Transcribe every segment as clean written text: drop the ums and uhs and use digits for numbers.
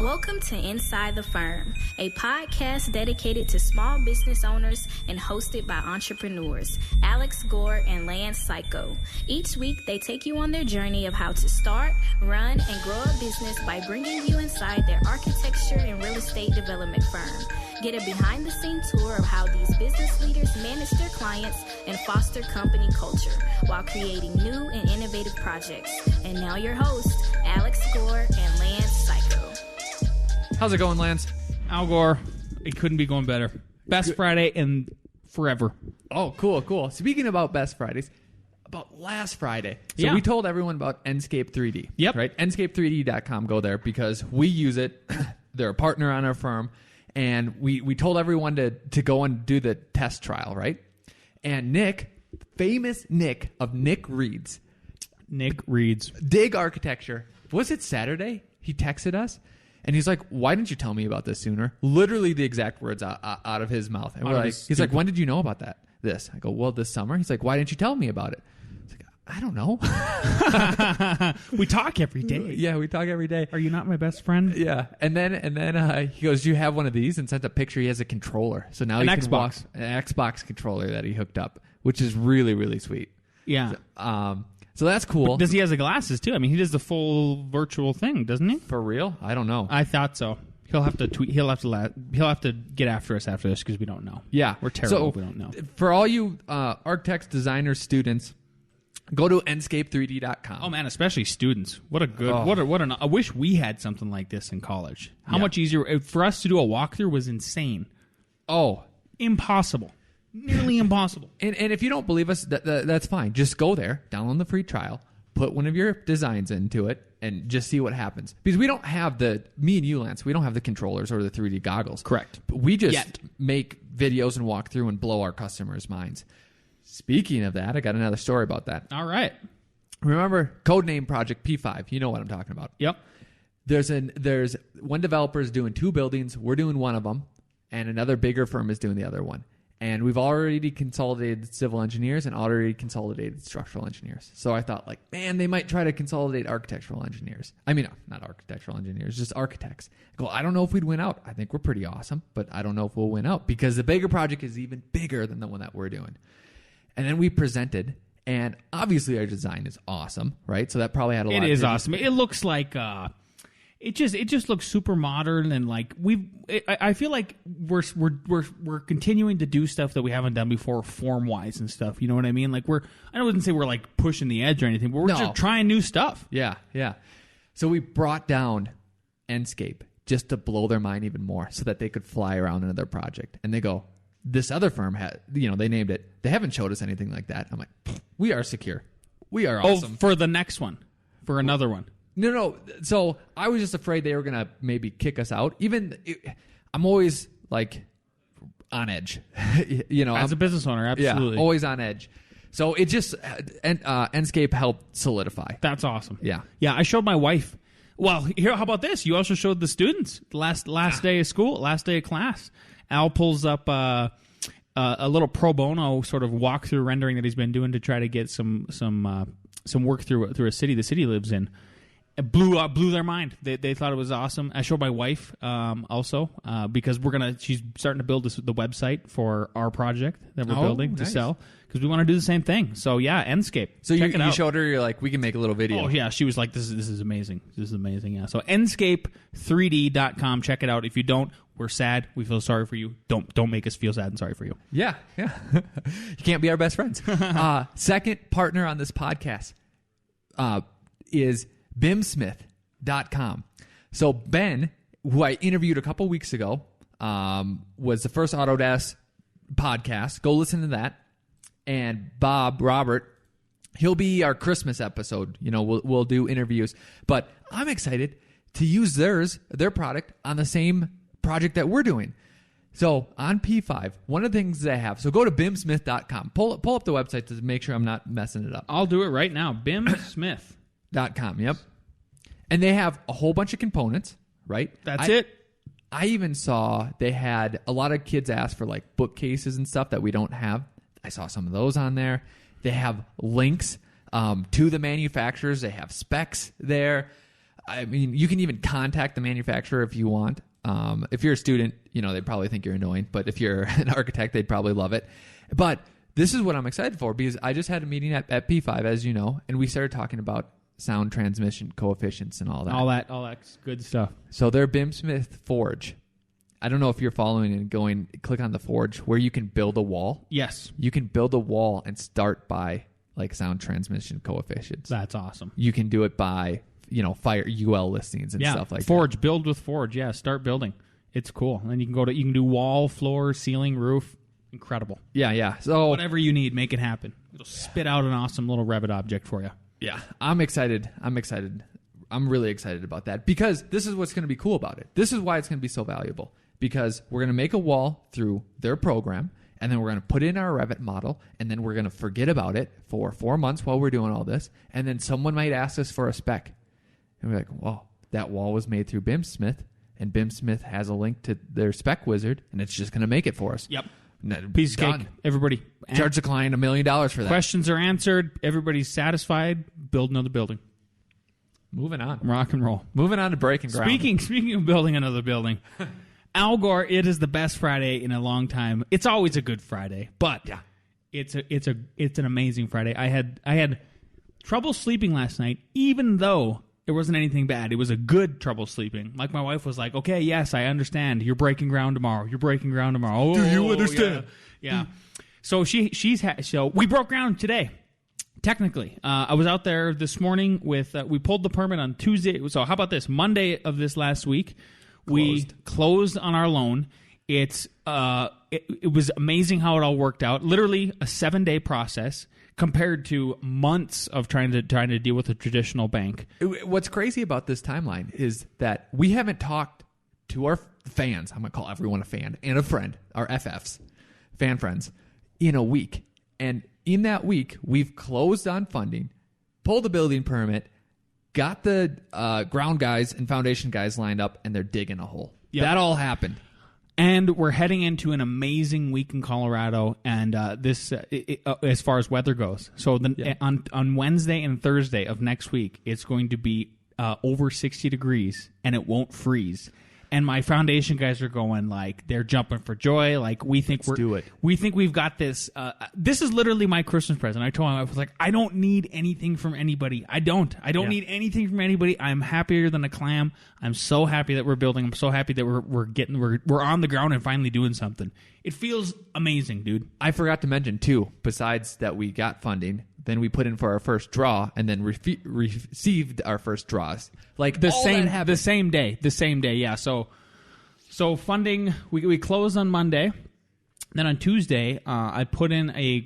Welcome to Inside the Firm, a podcast dedicated to small business owners and hosted by entrepreneurs, Alex Gore and Lance Cayko. Each week, they take you on their journey of how to start, run, and grow a business by bringing you inside their architecture and real estate development firm. Get a behind-the-scenes tour of how these business leaders manage their clients and foster company culture while creating new and innovative projects. And now your hosts, Alex Gore and Lance Cayko. How's it going, Lance? Al Gore. It couldn't be going better. Best Friday in forever. Oh, cool. Speaking about Best Fridays, about last Friday. So Yeah. we told everyone about Enscape 3D. Yep. Right? Enscape3D.com. Go there because we use it. They're a partner on our firm. And we told everyone to go and do the test trial, right? And Nick, famous Nick of Nick Reads. Nick Reads. Dig Architecture. Was it Saturday? He texted us. And he's like, why didn't you tell me about this sooner? Literally the exact words out of his mouth. And we're like, he's like, when did you know about this? I go, well, this summer. He's like, why didn't you tell me about it? He's like, I don't know. We talk every day. Yeah, we talk every day. Are you not my best friend? Yeah. And then he goes, do you have one of these? And sent a picture. He has a controller. So now An he can Xbox. walk an Xbox controller that he hooked up, which is really, really sweet. Yeah. So that's cool. Does he have the glasses too? I mean, he does the full virtual thing, doesn't he? For real? I don't know. I thought so. He'll have to tweet. He'll have to get after us after this because we don't know. Yeah. We're terrible. So if we don't know. For all you architects, designers, students, go to enscape3d.com. Oh man, especially students. What a good. I wish we had something like this in college. How much easier for us to do a walkthrough was insane. Oh, Impossible. Nearly impossible. And if you don't believe us, that's fine. Just go there, download the free trial, put one of your designs into it, and just see what happens. Because we don't have me and you, Lance, we don't have the controllers or the 3D goggles. Correct. But we just make videos and walk through and blow our customers' minds. Speaking of that, I got another story about that. All right. Remember Codename Project P5? You know what I'm talking about. Yep. There's one developer is doing 2 buildings. We're doing one of them, and another bigger firm is doing the other one. And we've already consolidated civil engineers and already consolidated structural engineers. So I thought, man, they might try to consolidate architectural engineers. I mean, not architectural engineers, just architects. I go, I don't know if we'd win out. I think we're pretty awesome, but I don't know if we'll win out because the bigger project is even bigger than the one that we're doing. And then we presented, and obviously our design is awesome, right? So that probably had a lot. It is awesome. It looks like it just looks super modern, and I feel like we're continuing to do stuff that we haven't done before, form wise and stuff. You know what I mean? I wouldn't say we're like pushing the edge or anything, but we're just trying new stuff. Yeah. So we brought down Enscape just to blow their mind even more, so that they could fly around another project. And they go, this other firm had, they named it. They haven't showed us anything like that. I'm like, we are secure. We are awesome. Oh, for the next one, for another one. No. So I was just afraid they were going to maybe kick us out. I'm always on edge. As a business owner, absolutely. Yeah, always on edge. So it just, Enscape helped solidify. That's awesome. Yeah. Yeah, I showed my wife. Well, here, how about this? You also showed the students last day of school, last day of class. Al pulls up a little pro bono sort of walkthrough rendering that he's been doing to try to get some work through a city the city lives in. It blew their mind. They thought it was awesome. I showed my wife also because she's starting to build the website for our project that we're building to sell because we want to do the same thing. So yeah, Enscape. So check it out. You showed her. You're like, we can make a little video. Oh yeah, she was like, this is amazing. This is amazing. Yeah. So Enscape3D.com. Check it out. If you don't, we're sad. We feel sorry for you. Don't make us feel sad and sorry for you. Yeah. You can't be our best friends. Second partner on this podcast is bimsmith.com. So Ben, who I interviewed a couple weeks ago, was the first Autodesk podcast. Go listen to that. And Robert, he'll be our Christmas episode. We'll do interviews. But I'm excited to use their product on the same project that we're doing. So on P5, one of the things they have, so go to bimsmith.com. Pull up the website to make sure I'm not messing it up. I'll do it right now. bimsmith.com. Yep. And they have a whole bunch of components, right? That's it. I even saw they had a lot of kids ask for bookcases and stuff that we don't have. I saw some of those on there. They have links to the manufacturers. They have specs there. I mean, you can even contact the manufacturer if you want. If you're a student, they'd probably think you're annoying. But if you're an architect, they'd probably love it. But this is what I'm excited for, because I just had a meeting at P5, as you know, and we started talking about sound transmission coefficients and all that. All that good stuff. So their BIM Smith Forge. I don't know if you're following and click on the Forge where you can build a wall. Yes. You can build a wall and start by like sound transmission coefficients. That's awesome. You can do it by, fire UL listings and stuff like Forge, that. build with Forge. Yeah, start building. It's cool. And then you can do wall, floor, ceiling, roof. Incredible. Yeah. So whatever you need, make it happen. It'll spit out an awesome little Revit object for you. Yeah, I'm excited. I'm really excited about that, because this is what's going to be cool about it. This is why it's going to be so valuable, because we're going to make a wall through their program, and then we're going to put in our Revit model, and then we're going to forget about it for 4 months while we're doing all this, and then someone might ask us for a spec. And we're like, well, that wall was made through BIM Smith, and BIM Smith has a link to their spec wizard, and it's just going to make it for us. Yep. Piece of cake. Everybody. Charge the client $1 million for that. Questions are answered. Everybody's satisfied. Build another building. Moving on. Rock and roll. Moving on to breaking ground. Speaking of building another building, Al Gore, it is the best Friday in a long time. It's always a good Friday, but yeah, it's an amazing Friday. I had trouble sleeping last night, even though it wasn't anything bad. It was a good trouble sleeping. Like, my wife was like, okay, yes, I understand. You're breaking ground tomorrow. Oh, do you understand? Yeah. So so we broke ground today. Technically, I was out there this morning with. We pulled the permit on Tuesday. So how about this? Monday of this last week, we closed on our loan. It was amazing how it all worked out. Literally a 7-day process compared to months of trying to deal with a traditional bank. What's crazy about this timeline is that we haven't talked to our fans. I'm going to call everyone a fan and a friend, our FFs, fan friends, in a week. And in that week, we've closed on funding, pulled the building permit, got the ground guys and foundation guys lined up, and they're digging a hole. Yep. That all happened. And we're heading into an amazing week in Colorado, and as far as weather goes. So on Wednesday and Thursday of next week, it's going to be over 60 degrees, and it won't freeze. And my foundation guys are going, like, they're jumping for joy. Like, we think we think we've got this. This is literally my Christmas present. I told my wife, I was like, I don't need anything from anybody. I don't need anything from anybody. I'm happier than a clam. I'm so happy that we're building. I'm so happy that we're on the ground and finally doing something. It feels amazing, dude. I forgot to mention too, besides that we got funding, then we put in for our first draw, and then received our first draws. Like, the same day. Yeah. So funding, we closed on Monday. Then on Tuesday, I put in a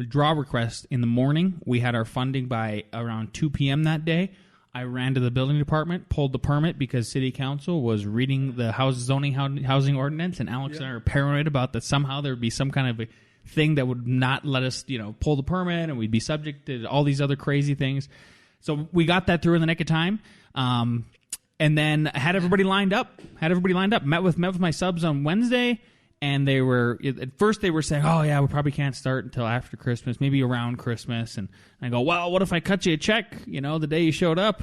draw request in the morning. We had our funding by around 2 p.m. that day. I ran to the building department, pulled the permit because city council was reading the housing ordinance, and Alex and I are paranoid about that somehow there would be some kind of a thing that would not let us, pull the permit, and we'd be subject to all these other crazy things. So we got that through in the nick of time, and then had everybody lined up. Met with my subs on Wednesday, and at first they were saying, "Oh yeah, we probably can't start until after Christmas, maybe around Christmas." And I go, "Well, what if I cut you a check? The day you showed up."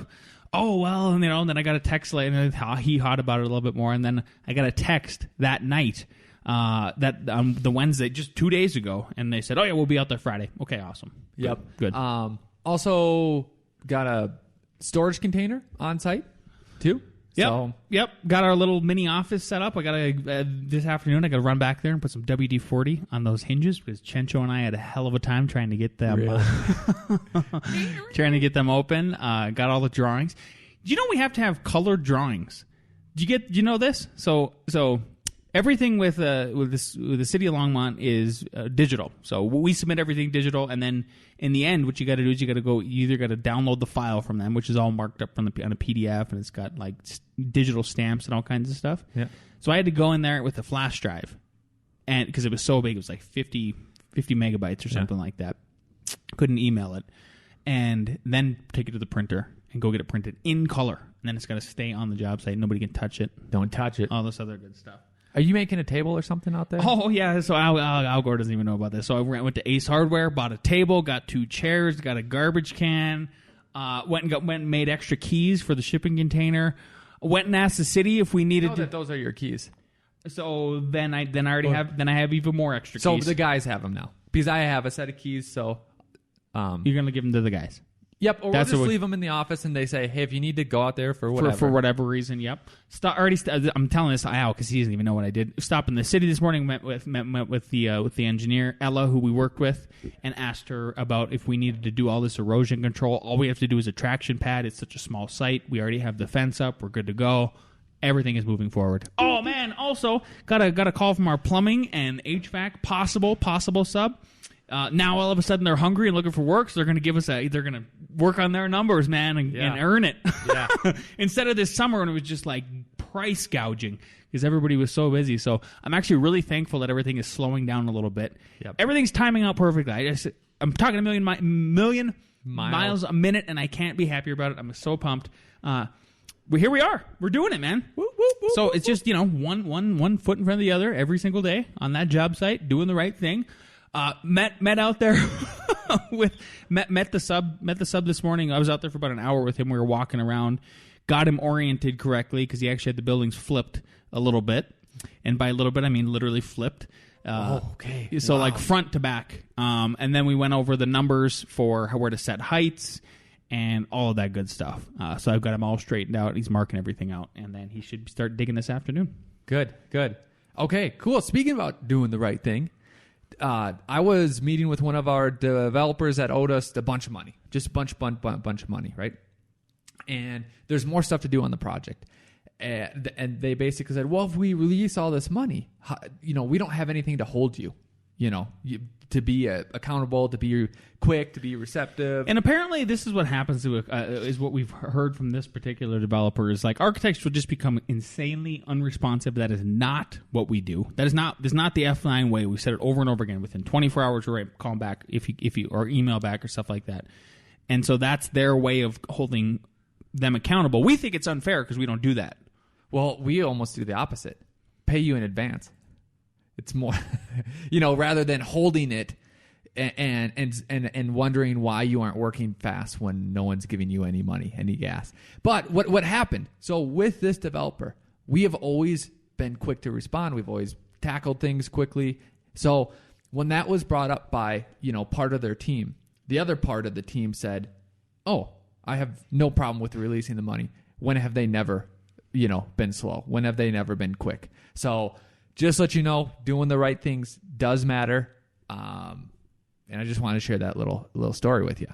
Oh well, and then I got a text later, and he hot about it a little bit more, and then I got a text that night. That on the Wednesday, just 2 days ago, and they said, "Oh yeah, we'll be out there Friday." Okay, awesome. Yep, good. Also got a storage container on site too. Yep. Got our little mini office set up. I got this afternoon. I got to run back there and put some WD-40 on those hinges because Chencho and I had a hell of a time trying to get them open. Got all the drawings. Do you know we have to have colored drawings? Do you know this? So. Everything with the city of Longmont is digital. So we submit everything digital, and then in the end, what you got to do is you either got to download the file from them, which is all marked up on a PDF, and it's got like digital stamps and all kinds of stuff. Yeah. So I had to go in there with a flash drive, and because it was so big, it was like 50 megabytes or something like that. Couldn't email it, and then take it to the printer and go get it printed in color, and then it's got to stay on the job site. Nobody can touch it. Don't touch it. All this other good stuff. Are you making a table or something out there? Oh, yeah. So Al Gore doesn't even know about this. So I went to Ace Hardware, bought a table, got 2 chairs, got a garbage can, Went and made extra keys for the shipping container. Went and asked the city if we needed that those are your keys. So then I have even more extra keys. So the guys have them now because I have a set of keys. So you're gonna give them to the guys. Yep, or we'll just leave them in the office, and they say, "Hey, if you need to go out there for whatever, for whatever reason." Yep. I'm telling this to Al because he doesn't even know what I did. Stopped in the city this morning. Met with the engineer Ella, who we worked with, and asked her about if we needed to do all this erosion control. All we have to do is a traction pad. It's such a small site. We already have the fence up. We're good to go. Everything is moving forward. Oh man! Also got a call from our plumbing and HVAC possible sub. Now all of a sudden they're hungry and looking for work, so they're going to give us they're going to work on their numbers, man, and earn it. Yeah. Instead of this summer when it was just like price gouging because everybody was so busy. So I'm actually really thankful that everything is slowing down a little bit. Yep. Everything's timing out perfectly. I'm talking a million miles a minute, and I can't be happier about it. I'm so pumped. Here we are. We're doing it, man. Woo, woo, woo, so it's just one foot in front of the other every single day on that job site, doing the right thing. Met out there met the sub this morning. I was out there for about an hour with him. We were walking around, got him oriented correctly because he actually had the buildings flipped a little bit, and by a little bit I mean literally flipped. Okay. So like front to back, and then we went over the numbers for where to set heights and all of that good stuff. So I've got him all straightened out. He's marking everything out, and then he should start digging this afternoon. Good. Okay, cool. Speaking about doing the right thing. I was meeting with one of our developers that owed us a bunch of money, just a bunch of money, right? And there's more stuff to do on the project. And they basically said, well, if we release all this money, we don't have anything to hold you, to be accountable, to be quick, to be receptive. And apparently this is what happens to is what we've heard from this particular developer is like architects will just become insanely unresponsive. That is not what we do. That is not the F9 way. We said it over and over again. Within 24 hours, we're right, call them back if you or email back or stuff like that. And so that's their way of holding them accountable. We think it's unfair because we don't do that. Well, we almost do the opposite. Pay you in advance. It's more, rather than holding it and wondering why you aren't working fast when no one's giving you any money, any gas. But what happened? So with this developer, we have always been quick to respond. We've always tackled things quickly. So when that was brought up by, part of their team, the other part of the team said, "Oh, I have no problem with releasing the money." When have they never, been slow? When have they never been quick? So just let you know, doing the right things does matter. And I just want to share that little story with you.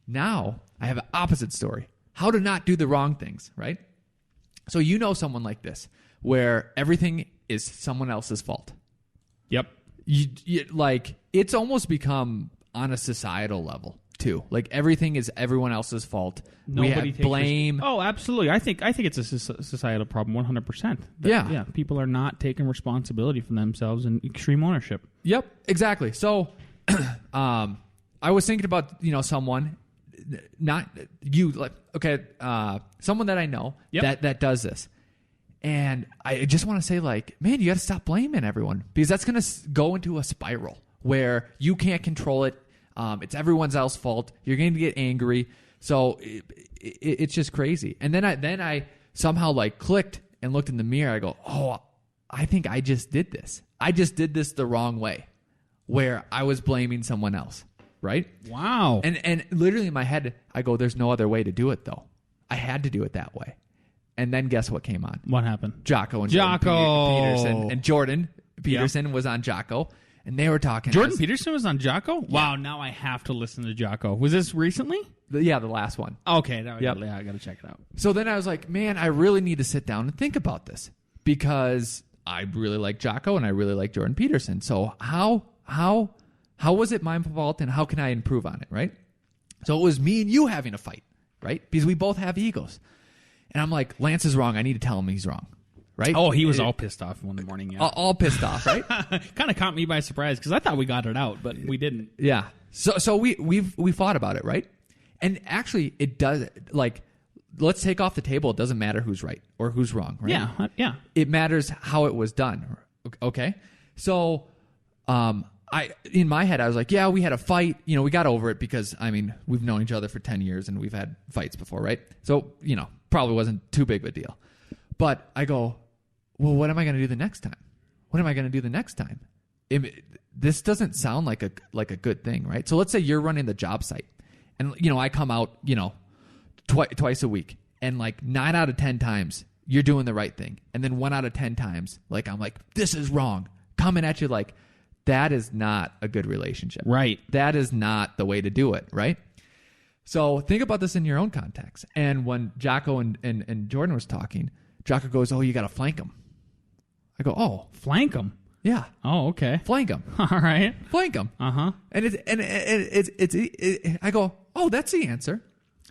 Now, I have an opposite story. How to not do the wrong things, right? So someone like this, where everything is someone else's fault. Yep. It's almost become on a societal level, too. Like, everything is everyone else's fault. Nobody we have takes blame. Oh, absolutely. I think it's a societal problem, 100%. Yeah. People are not taking responsibility for themselves and extreme ownership. Yep, exactly. So, I was thinking about someone, not you, someone that I know that does this, and I just want to say, man, you got to stop blaming everyone because that's going to go into a spiral where you can't control it. It's everyone else's fault. You're going to get angry. So it's just crazy. And then I somehow clicked and looked in the mirror. I go, oh, I think I just did this. I just did this the wrong way, where I was blaming someone else. Right? Wow. And literally in my head, I go, there's no other way to do it though. I had to do it that way. And then guess what came on? What happened? Jocko and Peterson. And Jordan Peterson was on Jocko. And they were talking. Jordan Peterson was on Jocko? Wow, now I have to listen to Jocko. Was this recently? The last one. Okay, I got to check it out. So then I was like, man, I really need to sit down and think about this because I really like Jocko and I really like Jordan Peterson. So how was it my fault and how can I improve on it, right? So it was me and you having a fight, right? Because we both have egos. And I'm like, Lance is wrong. I need to tell him he's wrong. Right? Oh, he was all pissed off one morning. Yeah. All pissed off, right? Kind of caught me by surprise because I thought we got it out, but we didn't. Yeah. So we fought about it, right? And actually, it does. Let's take off the table. It doesn't matter who's right or who's wrong, right? Yeah. It matters how it was done. Okay. So, in my head, I was like, yeah, we had a fight. You know, we got over it because, I mean, we've known each other for 10 years and we've had fights before, right? So, you know, probably wasn't too big of a deal. But I go, well, what am I going to do the next time? What am I going to do the next time? This doesn't sound like a good thing, right? So let's say you're running the job site and, you know, I come out, you know, twice a week and like 9 out of 10 times you're doing the right thing. And then 1 out of 10 times, like, I'm like, this is wrong. Coming at you like, that is not a good relationship. Right. That is not the way to do it, right? So think about this in your own context. And when Jocko and Jordan was talking, Jocko goes, oh, you got to flank him. I go, oh. Flank him? Yeah. Oh, okay. Flank him. All right. Flank him. Uh-huh. And I go, oh, that's the answer.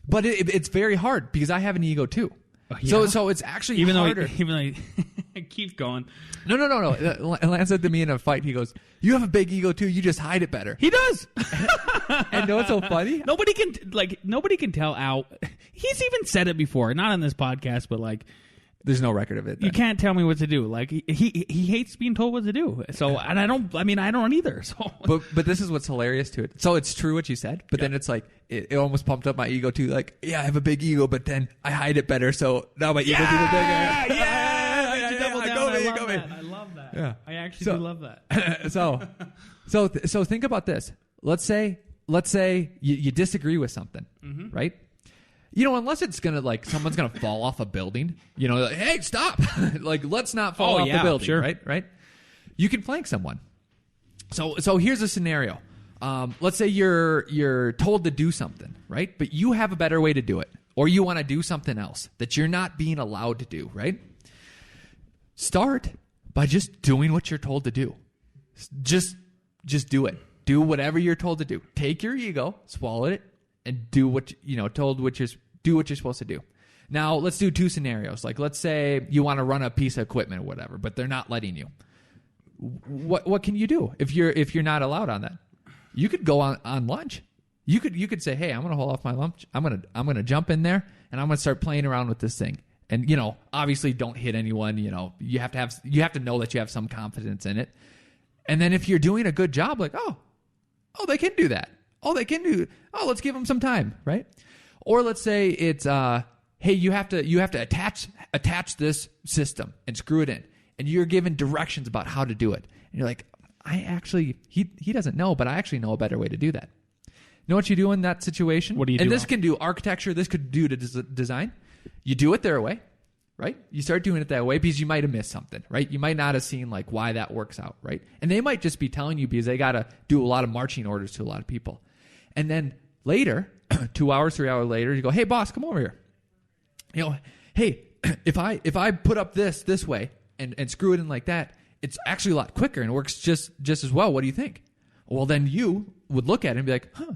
But it's very hard because I have an ego too. Yeah. So it's actually even harder. Though I keep going. No. Lance said to me in a fight, he goes, you have a big ego too. You just hide it better. He does. And know what's so funny? Nobody can tell Al. He's even said it before, not on this podcast, but like, there's no record of it. Then. You can't tell me what to do. Like he hates being told what to do. So and I don't either. So but this is what's hilarious to it. So it's true what you said, but then it's like it almost pumped up my ego too. Like, yeah, I have a big ego, but then I hide it better. So now my ego's even bigger. I love that. Yeah. I actually do love that. So think about this. Let's say you disagree with something, right? You know, unless it's gonna like someone's gonna fall off a building, you know, like, hey, stop! Like, let's not fall off the building, sure. right? You can flank someone. So here's a scenario. Let's say you're told to do something, right? But you have a better way to do it, or you want to do something else that you're not being allowed to do, right? Start by just doing what you're told to do. Just do it. Do whatever you're told to do. Take your ego, swallow it, and do what do what you're supposed to do. Now, let's do two scenarios. Like, let's say you want to run a piece of equipment or whatever, but they're not letting you. What can you do if you're not allowed on that? You could go on lunch. You could say, hey, I'm going to hold off my lunch. I'm going to jump in there and I'm going to start playing around with this thing. And, you know, obviously don't hit anyone. You know, you have to know that you have some confidence in it. And then if you're doing a good job, like, oh, they can do that. Oh, they can do. Oh, let's give them some time, right? Or let's say it's, hey, you have to attach this system and screw it in, and you're given directions about how to do it, and you're like, he doesn't know, but I actually know a better way to do that. You know what you do in that situation? What do you do? And this can do architecture. This could do to design. You do it their way, right? You start doing it that way because you might have missed something, right? You might not have seen like why that works out, right? And they might just be telling you because they got to do a lot of marching orders to a lot of people. And then later, 2 hours, 3 hours later, you go, hey, boss, come over here. You know, hey, if I put up this way and screw it in like that, it's actually a lot quicker and it works just as well. What do you think? Well, then you would look at it and be like, huh,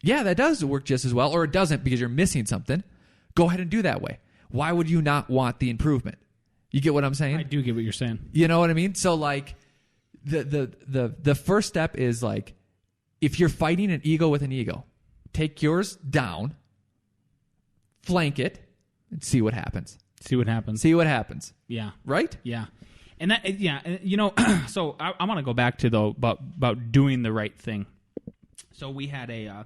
yeah, that does work just as well. Or it doesn't because you're missing something. Go ahead and do that way. Why would you not want the improvement? You get what I'm saying? I do get what you're saying. You know what I mean? So like the first step is like, if you're fighting an ego with an ego, take yours down, flank it, and see what happens. See what happens. Yeah. Right? Yeah. And that, yeah, you know, so I want to go back to about doing the right thing. So we had I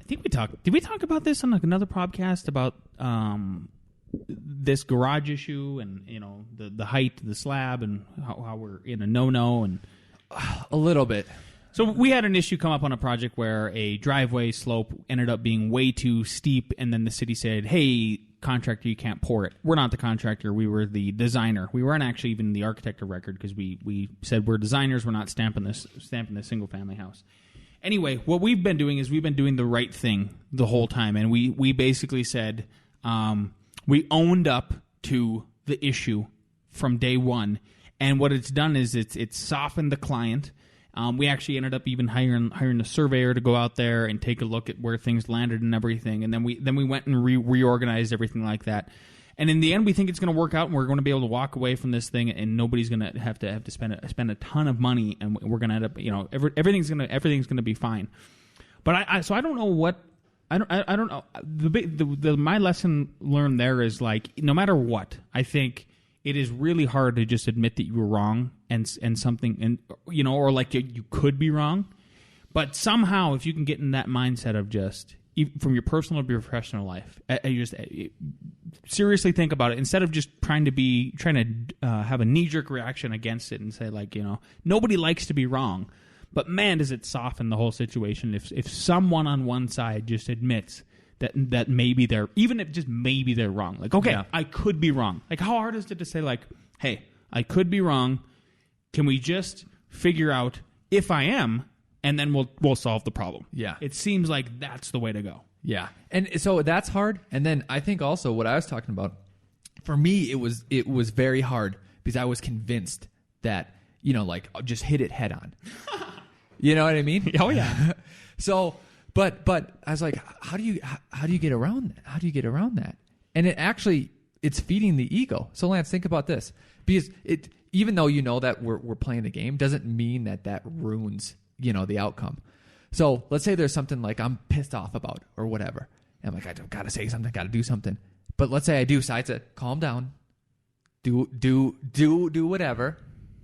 think did we talk about this on another podcast about this garage issue and, you know, the height of the slab and how we're in a no-no and a little bit. So we had an issue come up on a project where a driveway slope ended up being way too steep, and then the city said, hey, contractor, you can't pour it. We're not the contractor. We were the designer. We weren't actually even the architect of record because we said we're designers. We're not stamping this single-family house. Anyway, what we've been doing is we've been doing the right thing the whole time, and we basically said we owned up to the issue from day one, and what it's done is it's softened the client. We actually ended up even hiring a surveyor to go out there and take a look at where things landed and everything. And then we went and reorganized everything like that. And in the end, we think it's going to work out, and we're going to be able to walk away from this thing, and nobody's going to have to spend a ton of money, and we're going to end up, you know, everything's going to be fine. But I don't know what I don't know. My lesson learned there is like, no matter what, I think it is really hard to just admit that you were wrong and something, and or like you could be wrong. But somehow, if you can get in that mindset of just from your personal to your professional life, you just seriously think about it instead of just trying to have a knee-jerk reaction against it and say like, nobody likes to be wrong. But man, does it soften the whole situation if someone on one side just admits that maybe they're, even if just maybe they're wrong. Like, okay, I could be wrong. Like, how hard is it to say like, hey, I could be wrong. Can we just figure out if I am, and then we'll solve the problem? Yeah. It seems like that's the way to go. Yeah. And so that's hard. And then I think also what I was talking about, for me, it was very hard because I was convinced that, like, I'll just hit it head on. You know what I mean? Oh yeah. So, but I was like, how do you get around that? How do you get around that? And it's feeding the ego. So Lance, think about this, because even though that we're playing the game, doesn't mean that ruins the outcome. So let's say there's something like I'm pissed off about or whatever. And I'm like, I gotta say something, gotta do something. But let's say I do, so I said, calm down, do whatever,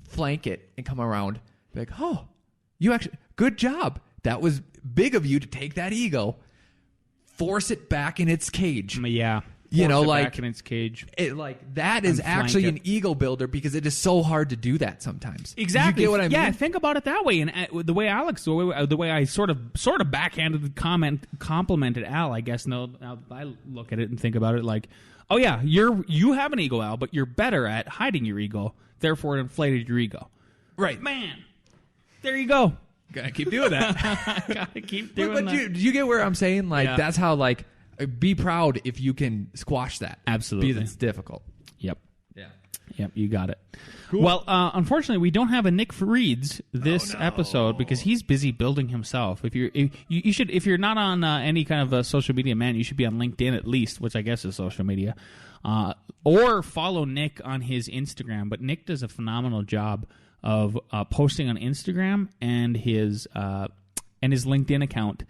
flank it, and come around, be like, oh, you actually, good job. That was big of you to take that ego, force it back in its cage. Yeah. Back in its cage. That is actually an ego builder, because it is so hard to do that sometimes. Exactly. You get what I mean? Yeah, think about it that way. And the way I sort of backhanded complimented Al, I guess. Now I look at it and think about it like, oh yeah, you have an ego, Al, but you're better at hiding your ego. Therefore, it inflated your ego. Right. Man, there you go. Gotta keep doing that. Gotta keep doing that. Do you get where I'm saying? Like, Yeah. That's how, like, be proud if you can squash that. Absolutely. Because it's difficult. Yep. Yeah. Yep, you got it. Cool. Well, unfortunately, we don't have a Nick Reeds this episode because he's busy building himself. If you're not on any kind of social media, man, you should be on LinkedIn at least, which I guess is social media, or follow Nick on his Instagram. But Nick does a phenomenal job of posting on Instagram and his LinkedIn account,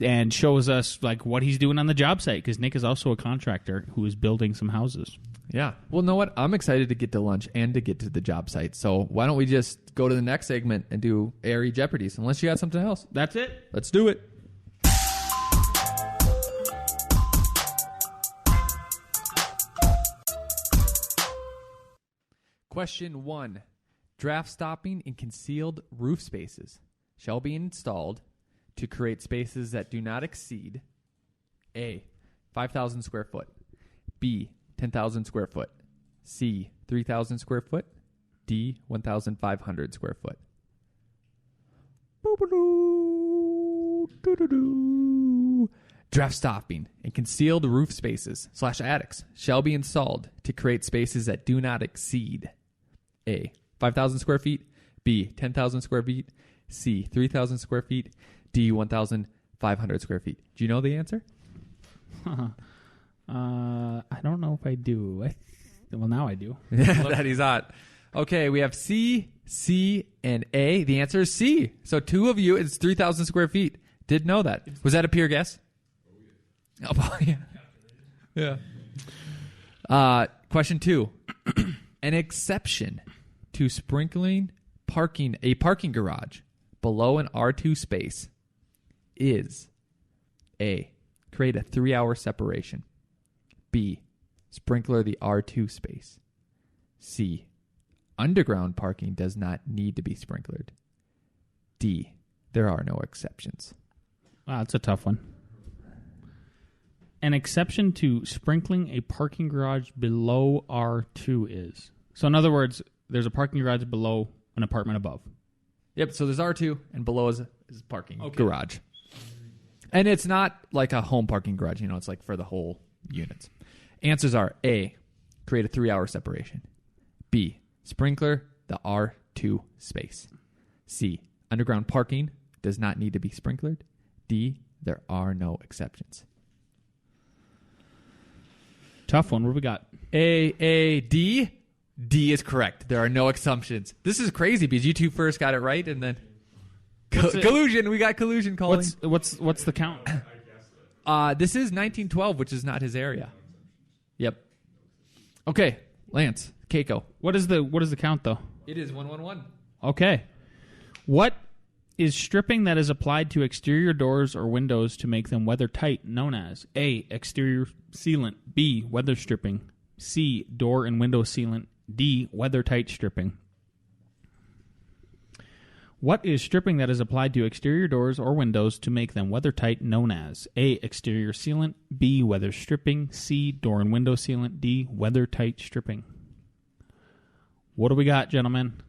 and shows us like what he's doing on the job site, because Nick is also a contractor who is building some houses. Yeah. Well, you know what? I'm excited to get to lunch and to get to the job site. So why don't we just go to the next segment and do A.R.E. Jeopardies, unless you got something else. That's it. Let's do it. Question 1. Draft stopping in concealed roof spaces shall be installed to create spaces that do not exceed A, 5,000 square foot, B, 10,000 square foot, C, 3,000 square foot, D, 1,500 square foot. Draft stopping in concealed roof spaces / attics shall be installed to create spaces that do not exceed A, 5,000 square feet, B, 10,000 square feet, C, 3,000 square feet, D, 1,500 square feet. Do you know the answer? I don't know if I do. Well, now I do. That he's hot. Okay, we have C, and A. The answer is C. So two of you, it's 3,000 square feet. Did know that. Was that a pure guess? Oh, yeah. Yeah. Question 2. An exception to sprinkling a parking garage below an R2 space is A, create a 3-hour separation, B, sprinkler the R2 space, C, underground parking does not need to be sprinklered, D, there are no exceptions. Wow, that's a tough one. An exception to sprinkling a parking garage below R2 is. So in other words, there's a parking garage below an apartment above. Yep, so there's R2 and below is parking garage. And it's not like a home parking garage, it's like for the whole units. Answers are A, create a 3-hour separation. B, sprinkler the R2 space. C, underground parking does not need to be sprinklered. D, there are no exceptions. Tough one. What do we got? A, D. D is correct. There are no exceptions. This is crazy because you two first got it right, and then collusion. We got collusion calling. What's the count? This is 1912, which is not his area. Yep. Okay, Lance, Cayko. What is the count though? It is 1-1-1. Okay. What is stripping that is applied to exterior doors or windows to make them weather tight known as A. Exterior sealant, B. Weather stripping, C. Door and window sealant, D. Weather tight stripping. What is stripping that is applied to exterior doors or windows to make them weather tight known as A. Exterior sealant, B. Weather stripping, C. Door and window sealant, D. Weather tight stripping. What do we got, gentlemen?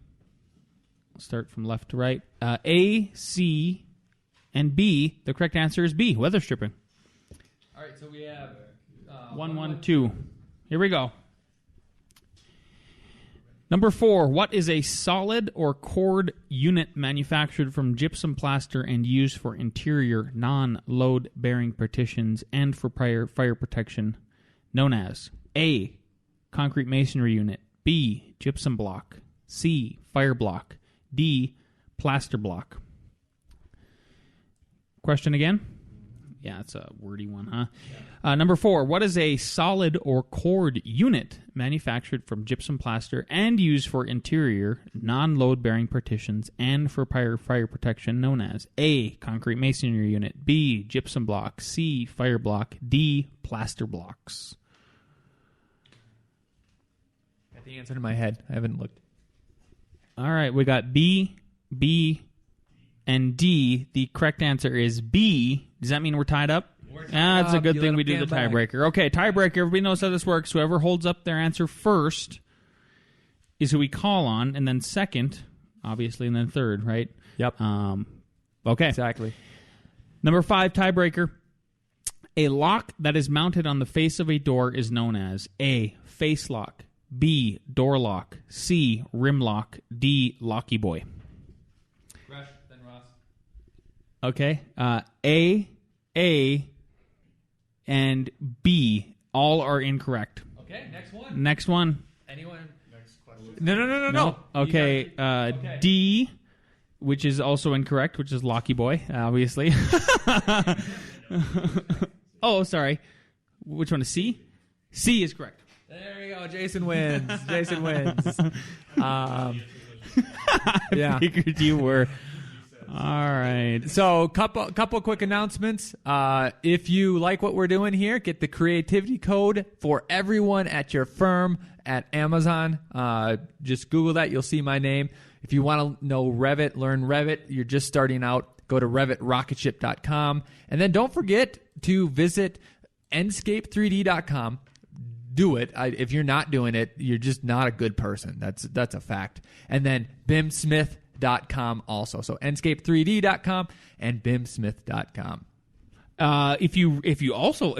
I'll start from left to right. A, C, and B. The correct answer is B. Weather stripping. All right, so we have 1-1-2. Here we go. Number 4, what is a solid or cord unit manufactured from gypsum plaster and used for interior non-load bearing partitions and for fire protection known as A. Concrete masonry unit, B. Gypsum block, C. Fire block, D. Plaster block. Question again? Yeah, it's a wordy one, huh? Yeah. Number 4, what is a solid or cord unit manufactured from gypsum plaster and used for interior, non-load-bearing partitions and for fire protection known as A. Concrete masonry unit, B. Gypsum block, C. Fire block, D. Plaster blocks. Got the answer in my head. I haven't looked. All right, we got B, and D. The correct answer is B. Does that mean we're tied up? That's a good thing we do the tiebreaker. Okay, tiebreaker. Everybody knows how this works. Whoever holds up their answer first is who we call on, and then second, obviously, and then third, right? Yep. Okay. Exactly. Number 5, tiebreaker. A lock that is mounted on the face of a door is known as A. Face lock, B. Door lock, C. Rim lock, D. Locky boy. Rush, then Ross. Okay. A, and B all are incorrect. Okay, next one. Next one. Anyone? Next question. No. Okay. Okay. D, which is also incorrect, which is Locky boy, obviously. Oh, sorry. Which one is C? C is correct. There we go. Jason wins. Jason wins. Yeah. Figured you were. All right. So, couple quick announcements. If you like what we're doing here, get the creativity code for everyone at your firm at Amazon. Just Google that. You'll see my name. If you want to know Revit, learn Revit, you're just starting out, go to RevitRocketship.com. And then don't forget to visit Enscape3D.com. Do it. If you're not doing it, you're just not a good person. That's a fact. And then BimSmith.com also. So Enscape3D.com and BimSmith.com. If you also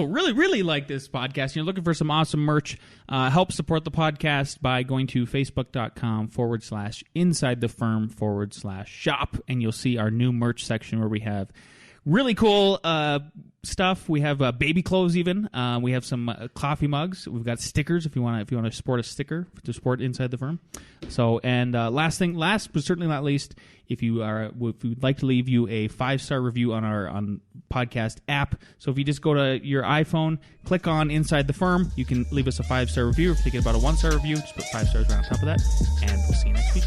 really like this podcast and you're looking for some awesome merch, help support the podcast by going to Facebook.com/InsideTheFirm/shop, and you'll see our new merch section where we have really cool stuff. We have baby clothes even. We have some coffee mugs. We've got stickers if you want to support a sticker to support Inside the Firm. So, and last but certainly not least, if we'd like to leave you a 5-star review on our podcast app. So if you just go to your iPhone, click on Inside the Firm, you can leave us a 5-star review. If you think about a 1-star review, just put 5 stars right on top of that, and we'll see you next week.